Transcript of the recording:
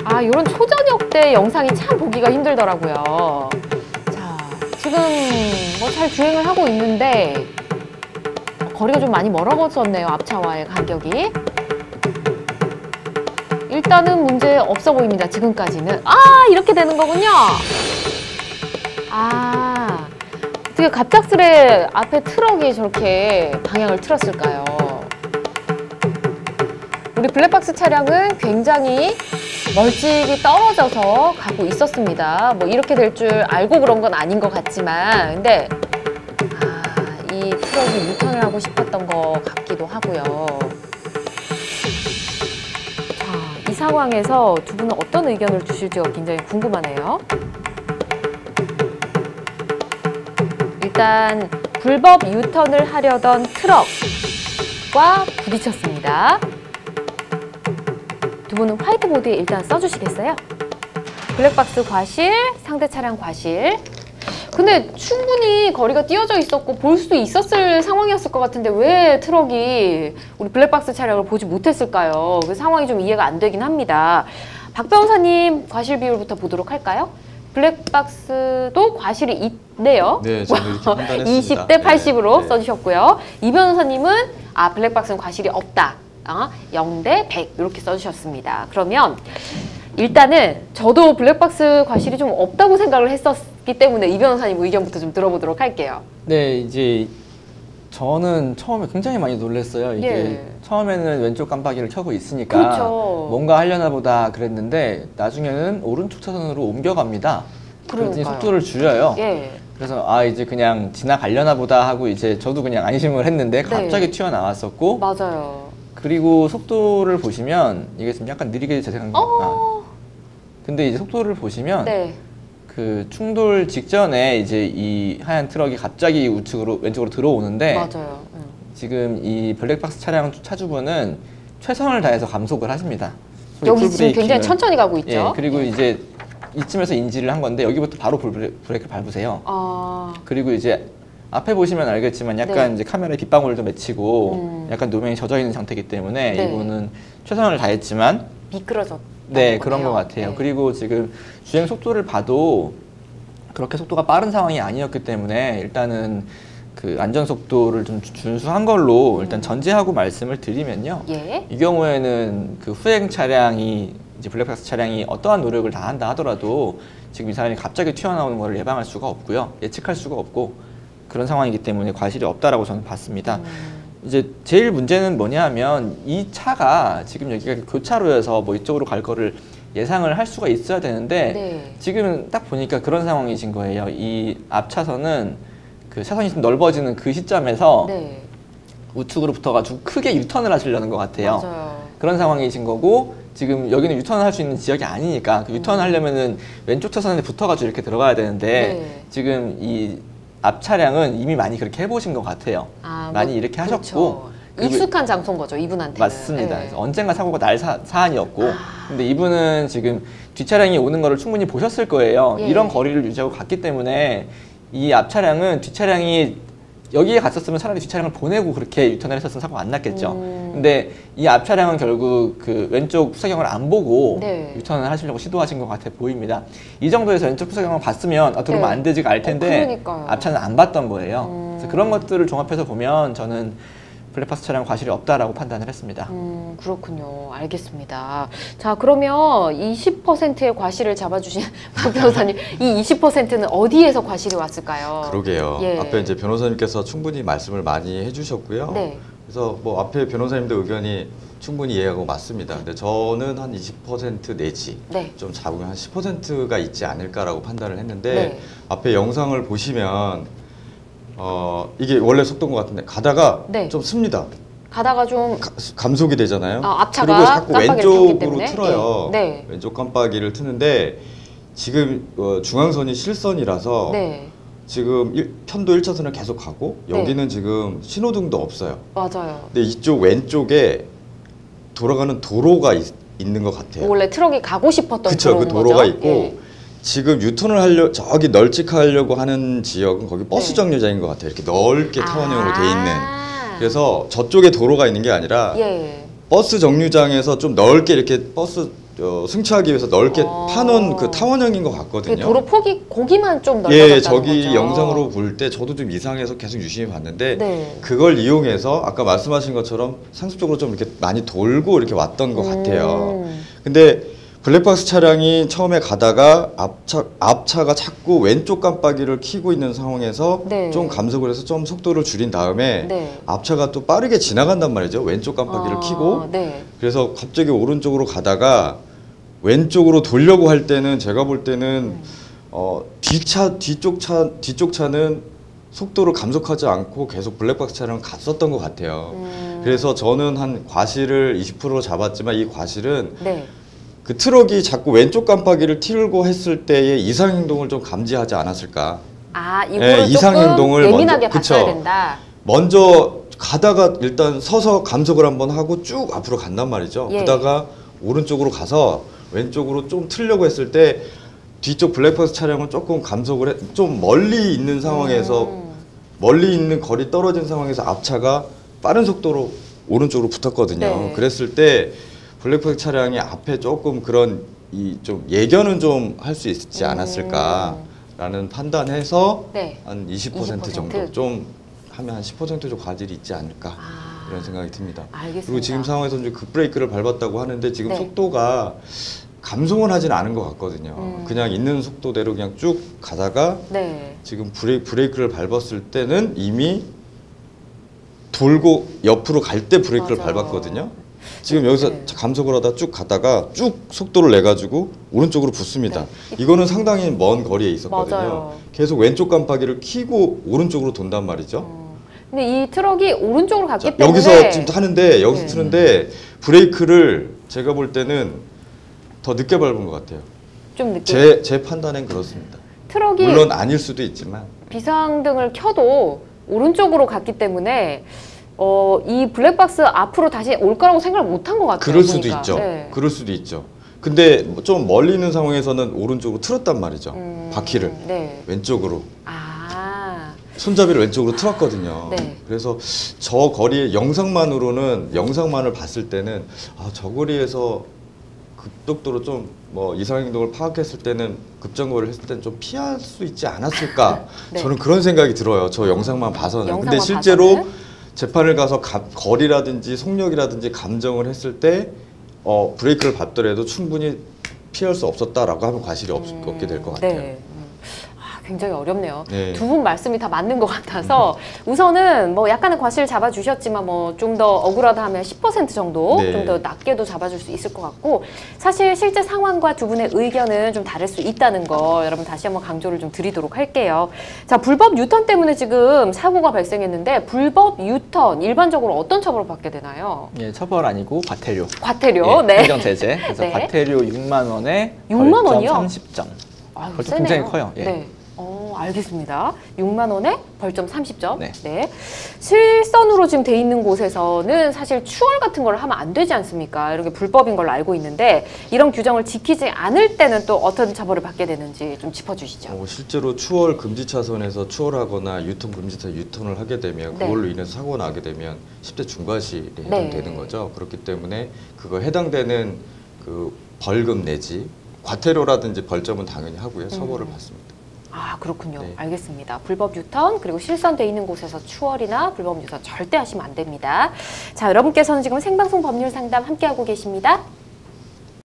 아, 이런 초저녁 때 영상이 참 보기가 힘들더라고요. 자, 지금 뭐 잘 주행을 하고 있는데 거리가 좀 많이 멀어졌네요. 앞차와의 간격이. 일단은 문제 없어 보입니다. 지금까지는. 아, 이렇게 되는 거군요. 아, 어떻게 갑작스레 앞에 트럭이 저렇게 방향을 틀었을까요? 우리 블랙박스 차량은 굉장히 멀찍이 떨어져서 가고 있었습니다. 뭐 이렇게 될 줄 알고 그런 건 아닌 것 같지만, 근데 이 트럭이 유턴을 하고 싶었던 것 같기도 하고요. 자, 이 상황에서 두 분은 어떤 의견을 주실지가 굉장히 궁금하네요. 일단 불법 유턴을 하려던 트럭과 부딪혔습니다. 두 분은 화이트보드에 일단 써주시겠어요? 블랙박스 과실, 상대 차량 과실. 근데 충분히 거리가 띄어져 있었고 볼 수도 있었을 상황이었을 것 같은데 왜 트럭이 우리 블랙박스 차량을 보지 못했을까요? 그 상황이 좀 이해가 안 되긴 합니다. 박 변호사님 과실 비율부터 보도록 할까요? 블랙박스도 과실이 있네요. 네, 저는 이렇게 판단했습니다. 20대 80으로 네. 써주셨고요. 이 변호사님은 블랙박스는 과실이 없다. 0대 100 이렇게 써주셨습니다. 그러면 일단은 저도 블랙박스 과실이 좀 없다고 생각을 했었기 때문에 이 변호사님 의견부터 좀 들어보도록 할게요. 네, 이제 저는 처음에 굉장히 많이 놀랐어요. 이게 예. 처음에는 왼쪽 깜빡이를 켜고 있으니까 그렇죠. 뭔가 하려나 보다 그랬는데 나중에는 오른쪽 차선으로 옮겨갑니다. 그랬더니 그러니까요. 속도를 줄여요. 예. 그래서 이제 그냥 지나가려나 보다 하고 이제 저도 그냥 안심을 했는데 갑자기 튀어나왔었고 맞아요. 그리고 속도를 보시면 이게 좀 약간 느리게 재생한 거. 근데 이제 속도를 보시면 네. 그 충돌 직전에 이제 이 하얀 트럭이 갑자기 우측으로 왼쪽으로 들어오는데 맞아요. 지금 이 블랙박스 차량 차주분은 최선을 다해서 감속을 하십니다. 여기 지금 굉장히 천천히 가고 있죠. 예, 그리고 이제 이쯤에서 인지를 한 건데 여기부터 바로 브레이크를 밟으세요. 그리고 이제 앞에 보시면 알겠지만 약간 네. 이제 카메라에 빗방울도 맺히고 약간 노면이 젖어 있는 상태이기 때문에 네. 이분은 최선을 다했지만 미끄러졌다. 네, 그런 것 같아요. 네. 그리고 지금 주행 속도를 봐도 그렇게 속도가 빠른 상황이 아니었기 때문에 일단은 그 안전 속도를 좀 준수한 걸로 일단 전제하고 말씀을 드리면요. 예. 이 경우에는 그 후행 차량이 이제 블랙박스 차량이 어떠한 노력을 다 한다 하더라도 지금 이 사람이 갑자기 튀어나오는 것을 예방할 수가 없고요. 예측할 수가 없고 그런 상황이기 때문에 과실이 없다라고 저는 봤습니다. 이제 제일 문제는 뭐냐 하면 이 차가 지금 여기가 교차로여서 뭐 이쪽으로 갈 거를 예상을 할 수가 있어야 되는데 네. 지금은 딱 보니까 그런 상황이신 거예요. 이 앞차선은 그 차선이 좀 넓어지는 그 시점에서 네. 우측으로 붙어가지고 크게 유턴을 하시려는 것 같아요. 맞아요. 그런 상황이신 거고 지금 여기는 유턴을 할 수 있는 지역이 아니니까 그 유턴을 하려면은 왼쪽 차선에 붙어가지고 이렇게 들어가야 되는데 네. 지금 이 앞 차량은 이미 많이 그렇게 해보신 것 같아요. 많이 이렇게 하셨고 그렇죠. 익숙한 장소인 거죠, 이분한테는. 맞습니다. 네. 그래서 언젠가 사고가 날 사안이었고 근데 이분은 지금 뒷차량이 오는 거를 충분히 보셨을 거예요. 예. 이런 거리를 유지하고 갔기 때문에 이 앞차량은 뒷차량이 여기에 갔었으면 차라리 뒷차량을 보내고 그렇게 유턴을 했었으면 사고가 안 났겠죠. 근데 이 앞차량은 결국 그 왼쪽 후사경을 안 보고 네. 유턴을 하시려고 시도하신 것 같아 보입니다. 이 정도에서 왼쪽 후사경을 봤으면 들어오면 네. 안 되지가 알 텐데 그러니까요. 앞차는 안 봤던 거예요. 그래서 그런 것들을 종합해서 보면 저는 블랙박스 차량 과실이 없다라고 판단을 했습니다. 그렇군요. 알겠습니다. 자, 그러면 20%의 과실을 잡아주신 박 변호사님, 이 20%는 어디에서 과실이 왔을까요? 그러게요. 예. 앞에 이제 변호사님께서 충분히 말씀을 많이 해주셨고요. 네. 그래서 뭐 앞에 변호사님도 의견이 충분히 이해하고 맞습니다. 근데 저는 한 20% 내지 네. 좀 잡으면 한 10%가 있지 않을까라고 판단을 했는데 네. 앞에 영상을 보시면 이게 원래 속도인 것 같은데 가다가 네. 좀 씁니다. 가다가 좀 감속이 되잖아요. 앞차가 그리고 자꾸 깜빡이를 켰기 왼쪽으로 때문에. 틀어요. 예. 네. 왼쪽 깜빡이를 트는데 지금 중앙선이 실선이라서 네. 지금 편도 1차선을 계속 가고 네. 여기는 지금 신호등도 없어요. 맞아요. 근데 이쪽 왼쪽에 돌아가는 도로가 있는 것 같아요. 원래 트럭이 가고 싶었던 그쵸, 그 도로인 도로가 거죠? 있고 예. 지금 유턴을 저기 널찍하려고 하는 지역은 거기 버스 네. 정류장인 것 같아요. 이렇게 넓게 타원형으로 돼 있는. 아. 그래서 저쪽에 도로가 있는 게 아니라 예. 버스 정류장에서 좀 넓게 이렇게 버스 승차하기 위해서 넓게 파놓은 그 타원형인 것 같거든요. 도로 폭이 거기만 좀 넓어졌다는 예, 거죠. 저기 영상으로 볼 때 저도 좀 이상해서 계속 유심히 봤는데 네. 그걸 이용해서 아까 말씀하신 것처럼 상습적으로 좀 이렇게 많이 돌고 이렇게 왔던 것 같아요. 근데 블랙박스 차량이 처음에 가다가 앞차가 자꾸 왼쪽 깜빡이를 켜고 있는 상황에서 네. 좀 감속을 해서 좀 속도를 줄인 다음에 네. 앞차가 또 빠르게 지나간단 말이죠. 왼쪽 깜빡이를 켜고. 네. 그래서 갑자기 오른쪽으로 가다가 왼쪽으로 돌려고 할 때는 제가 볼 때는 뒤쪽 차는 속도를 감속하지 않고 계속 블랙박스 차량을 갔었던 것 같아요. 그래서 저는 한 과실을 20% 잡았지만 이 과실은 네. 그 트럭이 자꾸 왼쪽 깜빡이를 틀고 했을 때의 이상 행동을 좀 감지하지 않았을까. 이거를 이상 조금 행동을 예민하게 먼저, 봤어야 그쵸. 된다. 먼저 가다가 일단 서서 감속을 한번 하고 쭉 앞으로 간단 말이죠. 예. 그러다가 오른쪽으로 가서 왼쪽으로 좀 틀려고 했을 때 뒤쪽 블랙박스 차량을 조금 감속을 좀 멀리 있는 상황에서 멀리 있는 거리 떨어진 상황에서 앞차가 빠른 속도로 오른쪽으로 붙었거든요. 네. 그랬을 때 블랙박스 차량이 앞에 조금 그런 좀 예견은 좀 할 수 있지 않았을까라는 판단해서 네. 한 20% 정도 좀 하면 한 10% 정도 과질이 있지 않을까 이런 생각이 듭니다. 알겠습니다. 그리고 지금 상황에서 이제 급브레이크를 밟았다고 하는데 지금 네. 속도가 감속은 하진 않은 것 같거든요. 그냥 있는 속도대로 그냥 쭉 가다가 네. 지금 브레이크를 밟았을 때는 이미 돌고 옆으로 갈 때 브레이크를 맞아요. 밟았거든요. 지금 여기서 네. 감속을 하다 쭉 가다가 쭉 속도를 내 가지고 오른쪽으로 붙습니다. 이거는 상당히 먼 거리에 있었거든요. 맞아요. 계속 왼쪽 깜빡이를 켜고 오른쪽으로 돈단 말이죠. 근데 이 트럭이 오른쪽으로 갔기 때문에 여기서 지금 하는데 여기서 네. 트는데 브레이크를 제가 볼 때는 더 늦게 밟은 것 같아요. 좀 늦게 제 판단엔 그렇습니다. 트럭이 물론 아닐 수도 있지만 비상등을 켜도 오른쪽으로 갔기 때문에 이 블랙박스 앞으로 다시 올 거라고 생각을 못한 것 같아요. 그럴 수도 보니까. 있죠. 네. 그럴 수도 있죠. 근데 좀 멀리 있는 상황에서는 오른쪽으로 틀었단 말이죠. 바퀴를 네. 왼쪽으로 아, 손잡이를 왼쪽으로 틀었거든요. 네. 그래서 저 거리의 영상만을 봤을 때는 저 거리에서 급속도로 좀 뭐 이상 행동을 파악했을 때는 급정거를 했을 때는 좀 피할 수 있지 않았을까? 네. 저는 그런 생각이 들어요. 저 영상만 봐서는. 근데 영상만 실제로 봐서는? 재판을 가서 거리라든지 속력이라든지 감정을 했을 때 브레이크를 밟더라도 충분히 피할 수 없었다라고 하면 과실이 없게 될 것 같아요. 네. 굉장히 어렵네요. 네. 두 분 말씀이 다 맞는 것 같아서 우선은 뭐 약간의 과실 잡아주셨지만 뭐 좀 더 억울하다 하면 10% 정도 네. 좀 더 낮게도 잡아줄 수 있을 것 같고 사실 실제 상황과 두 분의 의견은 좀 다를 수 있다는 거 여러분 다시 한번 강조를 좀 드리도록 할게요. 자, 불법 유턴 때문에 지금 사고가 발생했는데 불법 유턴 일반적으로 어떤 처벌을 받게 되나요? 예, 처벌 아니고 과태료. 과태료. 예, 네. 행정 제재. 그래서 네. 과태료 6만 원에 6만 원이요? 30점. 아유, 벌써 세네요. 굉장히 커요. 예. 네. 알겠습니다. 6만 원에 벌점 30점. 네. 네. 실선으로 지금 돼 있는 곳에서는 사실 추월 같은 걸 하면 안 되지 않습니까? 이런 게 불법인 걸로 알고 있는데 이런 규정을 지키지 않을 때는 또 어떤 처벌을 받게 되는지 좀 짚어주시죠. 실제로 추월 금지 차선에서 추월하거나 유턴 금지차 유턴을 하게 되면 네. 그걸로 인해서 사고가 나게 되면 10대 중과실에 해당되는 거죠. 그렇기 때문에 그거 해당되는 그 벌금 내지 과태료라든지 벌점은 당연히 하고요. 처벌을 받습니다. 그렇군요. 네. 알겠습니다. 불법 유턴 그리고 실선돼 있는 곳에서 추월이나 불법 유턴 절대 하시면 안 됩니다. 자, 여러분께서는 지금 생방송 법률 상담 함께하고 계십니다.